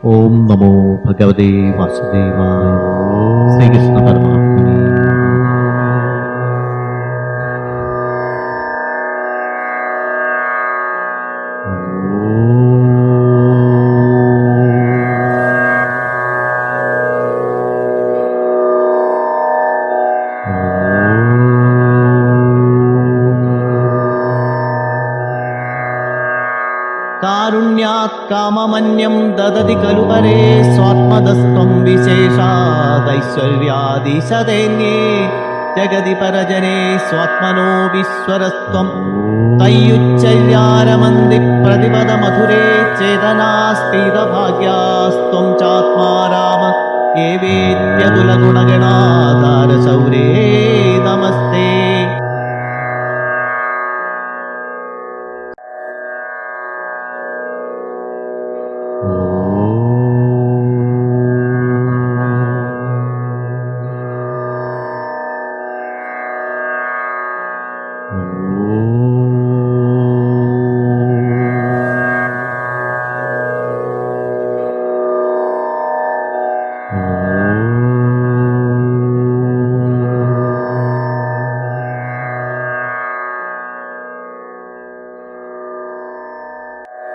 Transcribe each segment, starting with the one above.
ഓം നമോ ഭഗവതേ വാസുദേവായ. ശ്രീകൃഷ്ണ പരമാത്മനെ. കാരുണ്യാത് കാമമന്യം ദദതി ഖലു പരേ സ്വാത്മദസ്ത്വം വിശേഷാദൈശ്വര്യാദീശതേന്യേ ജഗതി പരജനേ സ്വാത്മനോ വിശ്വരസ്ത്വം തയ്യുച്ചര്യാരമന്തി പ്രതിപദ മധുരേ ചേതനാസ്തീതഭാഗ്യാസ്ത്വം ചാത്മാ രാമ ഏവേത്യകുലഗുണഗണാധാരശൗരേ നമസ്തേ.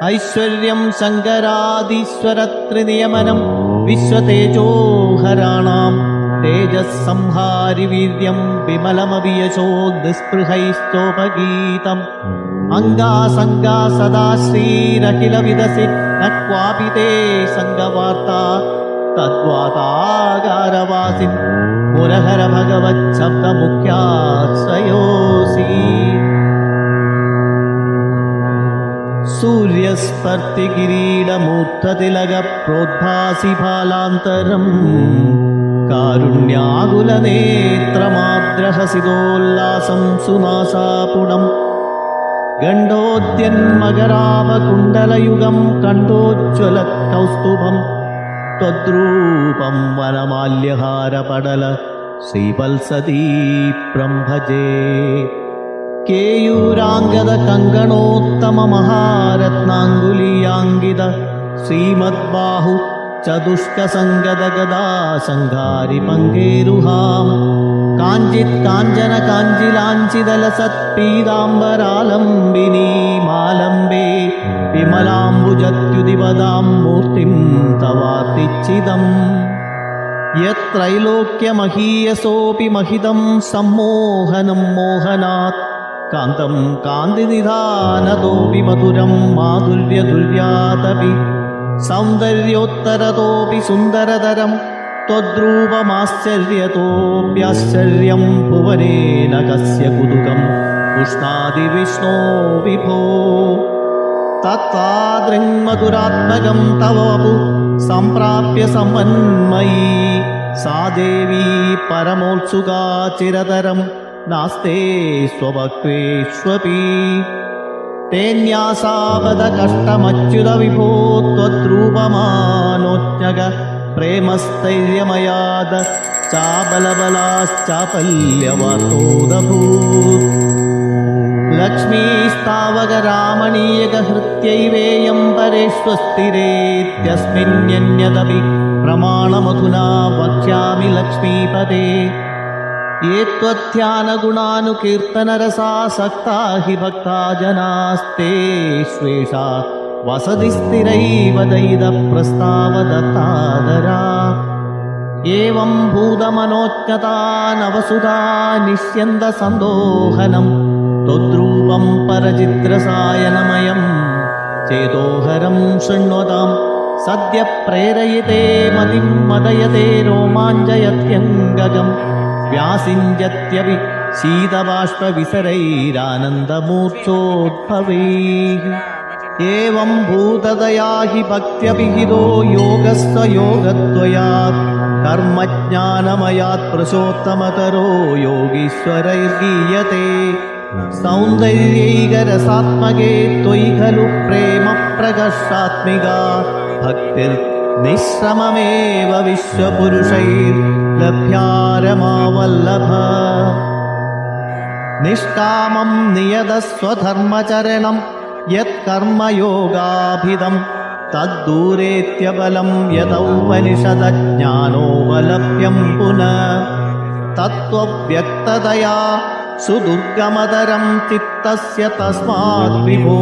ഐശ്വര്യം ശങ്കരാദീശ്വരത്രിനിയമനം വിശ്വതേജോഹരാണാം തേജസ്സംഹാരി വീര്യം വിമലമവിയശോ നിസ്പൃഹൈശ്ചോപഗീതം അംഗാസംഗാ സദാ ശ്രീരഖില വിദസി ന ക്വാപി തേ സംഗവാർത്താ തദ്വാതാകാരവാസിൻ മുരഹര ഭഗവത് ശബ്ദമുഖ്യാശ്രയോസി. സൂര്യസ്പർത്തികിരീടമൂർധതിലക പ്രോദ്ഭാസി ഫാലാന്തരം കാരുണ്യാകുലനേത്രമാദ്രഹസിതോല്ലാസം സുനാസാപുടം ഗണ്ഡോദ്യന്മകരാവകുണ്ടലയുഗം കണ്ഠോജ്വലത് കൗസ്തുഭം ത്വദ്രൂപം വനമാല്യഹാരപടല ശ്രീവത്സദീപ്രം ഭജേ. കേയൂരാംഗത കങ്കണോത്തമ മഹാരത്നാംഗുലീയാംഗിത ശ്രീമദ്ബാഹു ചതുഷ്കസംഗത ഗദാശങ്കാരി പങ്കേരുഹാം കാഞ്ചിത് കാഞ്ചന കാഞ്ചിലാഞ്ചിതലസത് പീതാംബരാലംബിനീമാലംബേ വിമലാംബുജത്യുതിപദാം മൂർത്തിം തവാർത്തിച്ചിദം. യത്രൈലോക്യമഹീയസോപി മഹിതം സമ്മോഹനം മോഹനാത് കാന്തം കാന്തിനിധാനതോപി മധുരം മാധുര്യതുല്യാതപി സൗന്ദര്യോത്തരതോപി സുന്ദരതരം ത്വദ്രൂപമാശ്ചര്യതോപ്യാശ്ചര്യം ഭുവനേന കസ്യ കുതുകം ഉഷ്ണാതി വിഷ്ണോ വിഭോ. തത്താദൃങ്മധുരാത്മകം തവ വപു സംപ്രാപ്യ സമന്മയീ സാ ദേവീ പരമോത്സുകാ ചിരതരം നാസ്തേ സ്വഭക്വേഷ്വപി. തേന്യാസാവത കഷ്ടമച്യുത വിഭോ ത്വദ്രൂപമാനോജ്ഞക പ്രേമസ്ഥൈര്യമയാദ ചാബലബലാശ്ചാപല്യവാതോദഭൂത്. ലക്ഷ്മീസ്താവകരാമണീയകഹൃത്യൈവേയം പരേഷ്വസ്ഥിരേത്യസ്മിന്യന്യദപി പ്രമാണമധുനാ വക്ഷ്യാമി ലക്ഷ്മീപദേ. ये त्वध्यानगुणानुकीर्तनरसासक्ता हि भक्ता जनास्ते श्वेषा वसति स्थिरैव दैदप्रस्तावदत्तादरा. एवं भूतमनोज्ञता नवसुधा निष्यन्दसन्दोहनं त्वद्रूपं परचित्रसायनमयं चेतोहरं शृण्वतां सद्य प्रेरयिते मतिं मदयते रोमाञ्चयत्यङ्गगम् व्यासिञ्जत्यपि शीतबाष्पविसरैरानन्दमूर्च्छोद्भवैः. एवं भूतदया हि भक्त्यभिहितो योगस्य योगद्वयात् कर्मज्ञानमयात् पुरुषोत्तमतरो योगीश्वरैर्गीयते. सौन्दर्यैकरसात्मके त्वयि खलु प्रेम प्रकर्षात्मिका भक्तिर्निःश्रममेव विश्वपुरुषैर्लभ्यारमावल्लभ. निष्कामं नियतस्वधर्मचरणं यत्कर्मयोगाभिधं तद्दूरेत्यबलं यदौपनिषदज्ञानोपलभ्यं पुनः तत्त्वव्यक्ततया सुदुर्गमतरं चित्तस्य तस्मात् विभो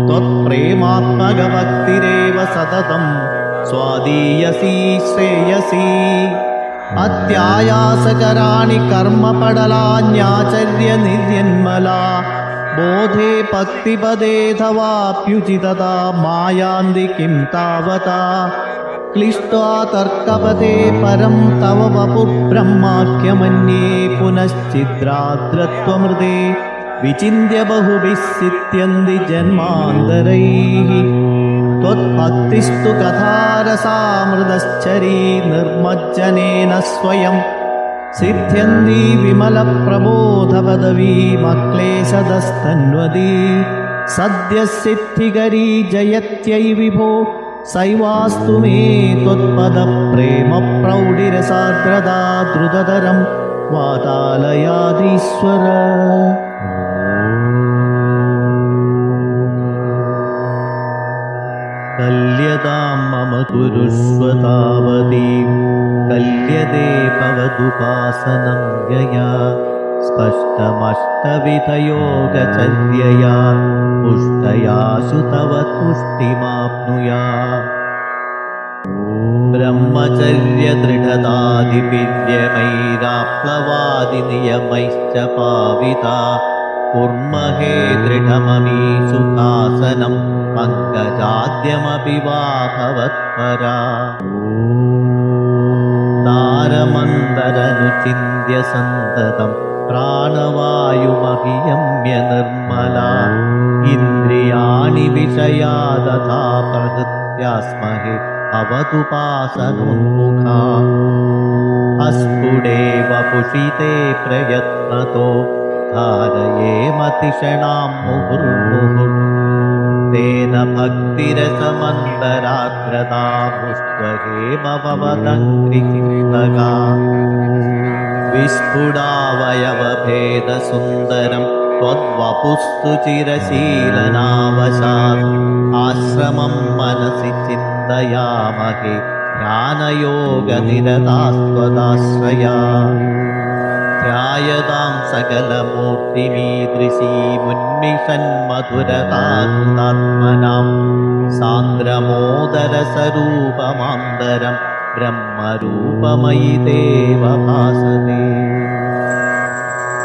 त्वत्प्रेमात्मकभक्तिरेव सततं स्वादीयसी श्रेयसी अत्यायासकराणि कर्मपडलान्याचर्य निर्यन्मला बोधे भक्तिपदे तवाप्युचितता मायान्ति किं तावता क्लिष्टा तर्कपदे परं तव वपुर्ब्रह्माख्यमन्ये पुनश्चिद्राद्रत्वमृदे विचिन्त्य बहुभिः सिद्ध्यन्ति जन्मान्तरैः त्वद्भक्तिस्तु कथारसामृतश्चरी निर्मज्जनेन स्वयं सिद्ध्यन्ति विमलप्रबोधपदवीमक्लेशदस्तन्वती सद्यसिद्धिकरी जयत्यै विभो सैवास्तु मे त्वत्पदप्रेमप्रौढिरसार्द्रता द्रुततरं वातालयादीश्वर कल्यतां मम कुरुष्व तावतीं कल्यते भवदुपासनं यया स्पष्टमष्टविधयोगचर्यया पुष्टयाशु तव तुष्टिमाप्नुया ब्रह्मचर्यदृढतादिपिर्यमैराप्लवादिनियमैश्च पाविता कुर्महे दृढममीशुखासनं पङ्कजाद्यमपि वा भवत्परा तारमन्दरनुचिन्त्य सन्ततं प्राणवायुमभियम्य निर्मला इन्द्रियाणि विषया तथा प्रकृत्यास्महे भवतुपासनोन्मुखा अस्फुटेव पुषिते प्रयत्नतो धारये मतिषणां मुहुर्मुहुः तेन भक्तिरसमन्तराग्रता पुष्पहेम भवदङ्घ्रिचिन्तका विस्फुटावयवभेदसुन्दरं त्वद्वपुस्तु चिरशीलनावशात् आश्रमं मनसि चिन्तयामहे ध्यानयोगनिरतास्त्वदाश्रया ध्यायतां सकलमूर्तिमीदृशीमुन्मिषन्मधुरतात्मनां सान्द्रमोदरसरूपमान्दरं ब्रह्मरूपमयि भासते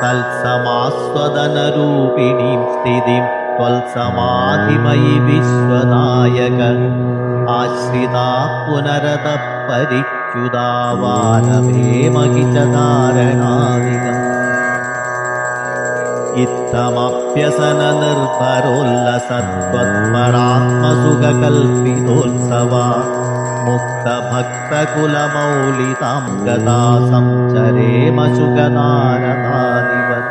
तत्समास्वदनरूपिणीं स्थितिं त्वल्समाधिमयि विश्वनायक आश्रिता पुनरतः परिच्युता वानभेमहि च धारणादिकम् इत्थमप्यसननिर्भरोल्लसत्त्वत्परात्मसुखकल्पितोत्सवा मुक्तभक्तकुलमौलितां गता संचरेम सुखनारदादिवत्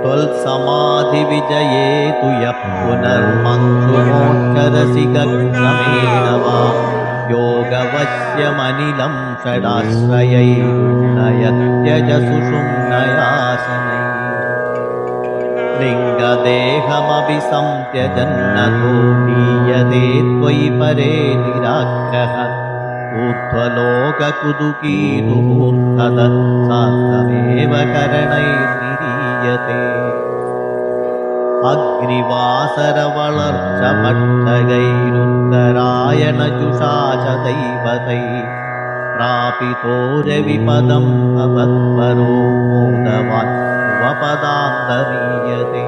त्वल्समाधिविजये तु यः पुनर्मन्त्रुमोक्षरसिकक्रमेण वा योगवश्यमनिलं षडाश्रयैर्नयत्यज सुषुम्नयासनैः लिङ्गदेहमपि संत्यजन्नतो हीयते त्वयि परे निराग्रह ऊर्ध्वलोककुतुकीतुमूर्धत सार्थमेव करणैर्निरीयते अग्निवासरवलर्षमट्टगैरुत्तरायणजुषा च दैवतैः प्रापितो रविपदं भवत्परो मोदवान् स्वपदान्तमीयते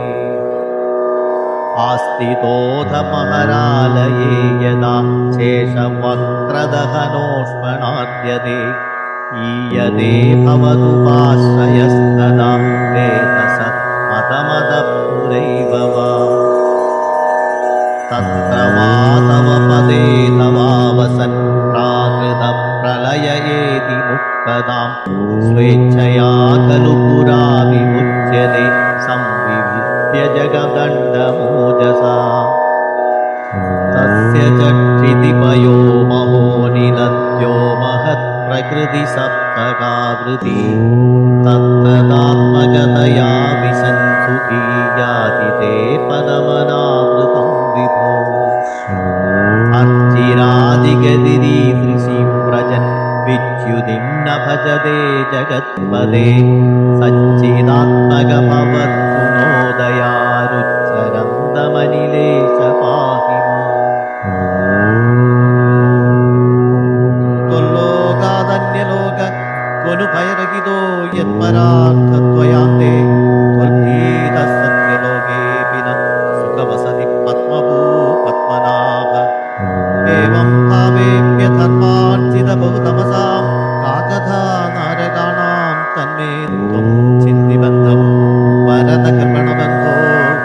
आस्थितोऽथ महरालये यदा शेषवक्त्रदहनोष्मणाद्यते ईयते भवदुपाश्रयस्तदा वेतसत्मतमदपुरैव वा तत्र वा तव पदे तवावसन् प्राकृतप्रलय एति मुक्तदां स्वेच्छया खलु पुरा विमुच्यते संविविद्य जगदण्डमोजसा तस्य चक्षितिपयो महोनिनद्यो महत्प्रकृतिसप्तकावृति तत्तदात्मगतया विसंसुखी याति ते पदमनावृतं विभो സാധികതിരീദൃശീം വ്രജൻ വിച്യുതിം ന ഭജതേ ജഗത്പദേ സച്ചിദാത്മക ഭവത്തുനോദയാരുച്ചരന്തമനിലേശ പാഹി ത്വല്ലോകാദന്യലോക ക്വനു ഭയരഹിതോ യത്പരാർത്ഥത്വയാന്തേ ത്വൽഭീത സത്യലോകേപി ന സുഖവസതി പത്മഭൂ പത്മനാഭ ഏവം ഭാവേപ്യ ധർമാർജിത ബഹുതമസാം കാകഥാ നാരകാണാം തന്മേ ത്വം ചിന്തിബന്ധം വരദകർപ്പണബന്ധോ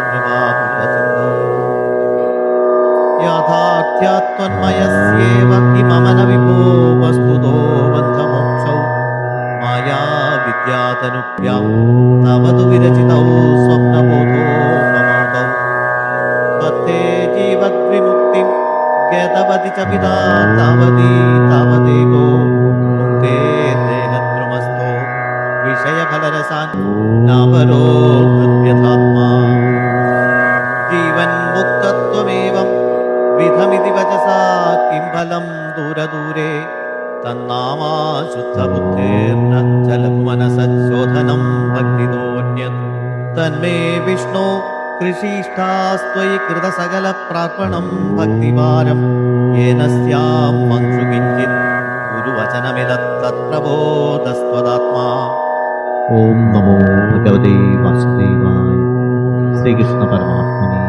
കൃപാപുരസിന്ധോ യാഥാർത്ഥ്യാത്വന്മയസ്യേവ ഇമമന വിഭോ വസ്തുതോ ബന്ധമോക്ഷൗ മായാ വിദ്യാതനുഭ്യാം തവതു വിരചിതൗ സ്വപ്നബോധോ മമൗതൗ ബദ്ധേ ജീവദ്വിമുക്തിം ഗതവതി ച പിതാ താവതീ താവദേകോ മുക്തേ ദേഹദ്രുമസ്ഥോ വിഷയഫലരസാൻ നാപരോ ഹൃദ്യഥാത്മാ ജീവൻ മുക്തത്വമേവം വിധമിതി വചസാ കിം ഫലം ദൂരദൂരേ തന്നാമാശുദ്ധബുദ്ധേർന ചലന്മനസശോധനം ഭക്തിതോന്യത് തന്മേ വിഷ്ണോ കൃഷിഷ്ഠാസ്ത്വയി കൃതസകല പ്രാർപ്പണം ഭക്തിഭാരം യേന സ്യാം മംസു കിഞ്ചിത് ഗുരുവചനമിതത്തത്പ്രബോധസ്ത്വദാത്മാ ഓം നമോ ഭഗവതേ വാസുദേവായ ശ്രീകൃഷ്ണ പരമാത്മനെ